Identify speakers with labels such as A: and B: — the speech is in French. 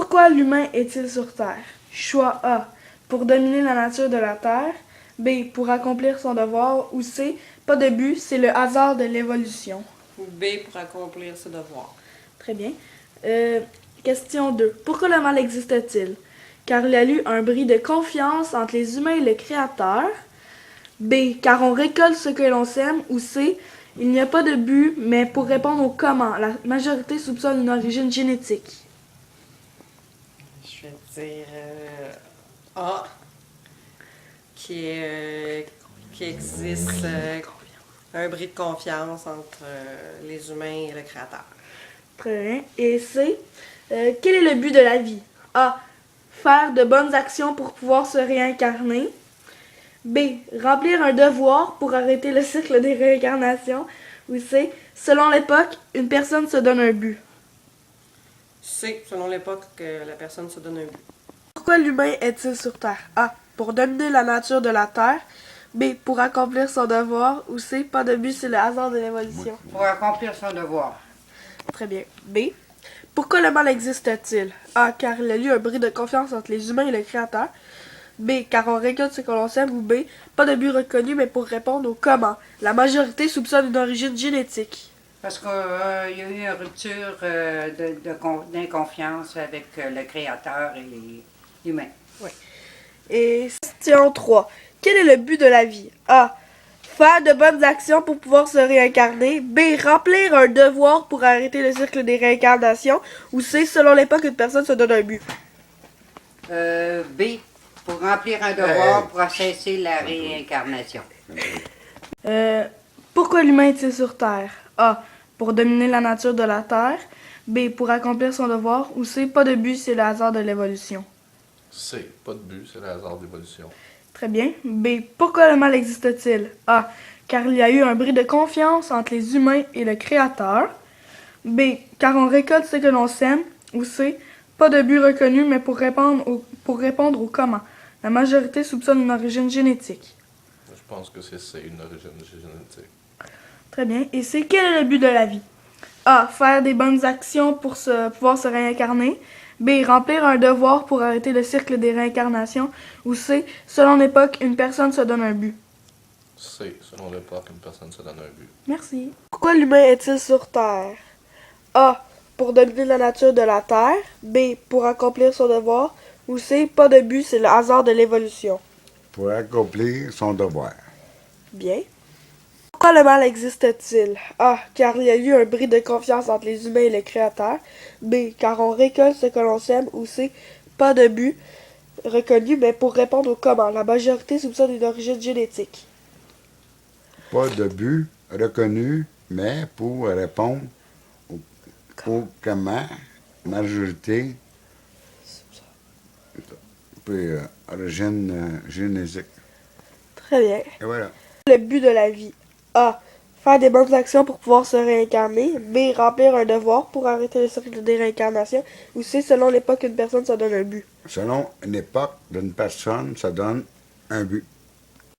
A: Pourquoi l'humain est-il sur Terre? Choix A. Pour dominer la nature de la Terre. B. Pour accomplir son devoir. Ou C. Pas de but, c'est le hasard de l'évolution.
B: B. Pour accomplir ses devoirs.
A: Très bien. Question 2. Pourquoi le mal existe-t-il? Car il y a eu un bris de confiance entre les humains et le Créateur. B. Car on récolte ce que l'on sème. Ou C. Il n'y a pas de but, mais pour répondre au comment, la majorité soupçonne une origine génétique.
B: Je vais dire A. Qui existe un bris de confiance entre les humains et le Créateur.
A: Très bien. Et C. Quel est le but de la vie? A. Faire de bonnes actions pour pouvoir se réincarner. B. Remplir un devoir pour arrêter le cycle des réincarnations. Ou C. Selon l'époque, une personne se donne un but.
B: C. Selon l'époque, la personne se donne un but.
A: Pourquoi l'humain est-il sur Terre? A. Pour dominer la nature de la Terre. B. Pour accomplir son devoir. Ou C. Pas de but, c'est le hasard de l'évolution.
C: Pour accomplir son devoir.
A: Très bien. B. Pourquoi le mal existe-t-il? A. Car il y a eu un bris de confiance entre les humains et le Créateur. B. Car on récolte ce que l'on sème. Ou B. Pas de but reconnu, mais pour répondre au comment. La majorité soupçonne une origine génétique.
C: Parce qu'il y a eu une rupture d'inconfiance avec le Créateur et les humains.
A: Oui. Et question 3. Quel est le but de la vie? A. Faire de bonnes actions pour pouvoir se réincarner. B. Remplir un devoir pour arrêter le cycle des réincarnations. Ou C. Selon l'époque, une personne se donne un but.
C: B. Pour remplir un devoir pour cesser la réincarnation.
A: Pourquoi l'humain est-il sur Terre? A. Pour dominer la nature de la Terre. B. Pour accomplir son devoir. Ou C. Pas de but, c'est le hasard de l'évolution.
D: C. Pas de but, c'est le hasard d'évolution.
A: Très bien. B. Pourquoi le mal existe-t-il? A. Car il y a eu un bris de confiance entre les humains et le Créateur. B. Car on récolte ce que l'on sème. Ou C. Pas de but reconnu, mais pour répondre au comment. La majorité soupçonne une origine génétique.
D: Je pense que c'est C, une origine génétique.
A: Très bien. Et C. Quel est le but de la vie? A. Faire des bonnes actions pour pouvoir se réincarner. B. Remplir un devoir pour arrêter le cycle des réincarnations. Ou C. Selon l'époque, une personne se donne un but.
D: C. Selon l'époque, une personne se donne un but.
A: Merci. Pourquoi l'humain est-il sur Terre? A. Pour dominer la nature de la Terre. B. Pour accomplir son devoir. Ou C. Pas de but, c'est le hasard de l'évolution.
E: Pour accomplir son devoir.
A: Bien. Pourquoi le mal existe-t-il? A. Car il y a eu un bris de confiance entre les humains et le Créateur. B. Car on récolte ce que l'on sème. Ou C. Pas de but reconnu, mais pour répondre au comment. La majorité soupçonne une origine génétique.
E: Pas de but reconnu, mais pour répondre au comment, majorité, puis origine génétique.
A: Très bien.
E: Et voilà.
A: Le but de la vie. A. Faire des bonnes actions pour pouvoir se réincarner. B. Remplir un devoir pour arrêter le cycle des réincarnations. Ou C. Selon l'époque, une personne se donne un but.
E: Selon une époque d'une personne, ça donne un but.